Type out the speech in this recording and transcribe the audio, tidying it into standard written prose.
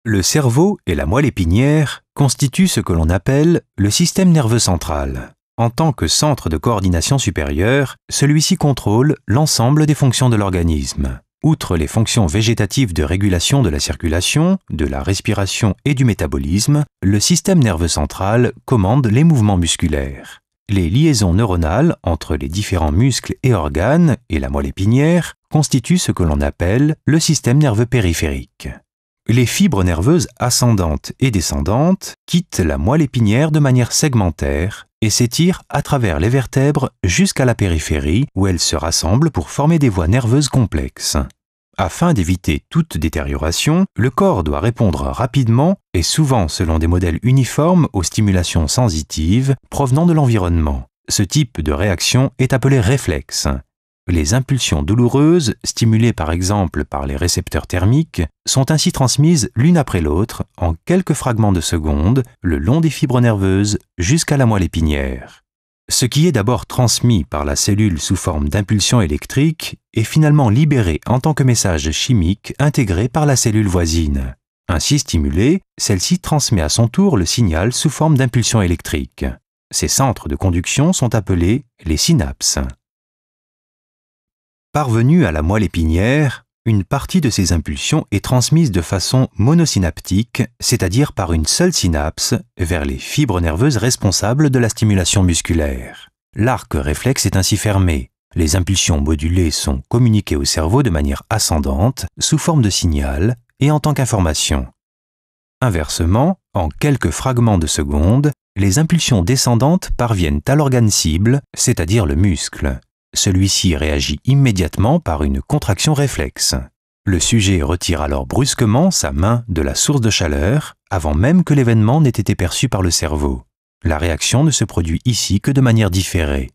Le cerveau et la moelle épinière constituent ce que l'on appelle le système nerveux central. En tant que centre de coordination supérieure, celui-ci contrôle l'ensemble des fonctions de l'organisme. Outre les fonctions végétatives de régulation de la circulation, de la respiration et du métabolisme, le système nerveux central commande les mouvements musculaires. Les liaisons neuronales entre les différents muscles et organes et la moelle épinière constituent ce que l'on appelle le système nerveux périphérique. Les fibres nerveuses ascendantes et descendantes quittent la moelle épinière de manière segmentaire et s'étirent à travers les vertèbres jusqu'à la périphérie où elles se rassemblent pour former des voies nerveuses complexes. Afin d'éviter toute détérioration, le corps doit répondre rapidement et souvent selon des modèles uniformes aux stimulations sensitives provenant de l'environnement. Ce type de réaction est appelé réflexe. Les impulsions douloureuses, stimulées par exemple par les récepteurs thermiques, sont ainsi transmises l'une après l'autre en quelques fragments de secondes le long des fibres nerveuses jusqu'à la moelle épinière. Ce qui est d'abord transmis par la cellule sous forme d'impulsions électriques est finalement libéré en tant que message chimique intégré par la cellule voisine. Ainsi stimulée, celle-ci transmet à son tour le signal sous forme d'impulsions électriques. Ces centres de conduction sont appelés les synapses. Parvenue à la moelle épinière, une partie de ces impulsions est transmise de façon monosynaptique, c'est-à-dire par une seule synapse, vers les fibres nerveuses responsables de la stimulation musculaire. L'arc réflexe est ainsi fermé. Les impulsions modulées sont communiquées au cerveau de manière ascendante, sous forme de signal et en tant qu'information. Inversement, en quelques fragments de secondes, les impulsions descendantes parviennent à l'organe cible, c'est-à-dire le muscle. Celui-ci réagit immédiatement par une contraction réflexe. Le sujet retire alors brusquement sa main de la source de chaleur avant même que l'événement n'ait été perçu par le cerveau. La réaction ne se produit ici que de manière différée.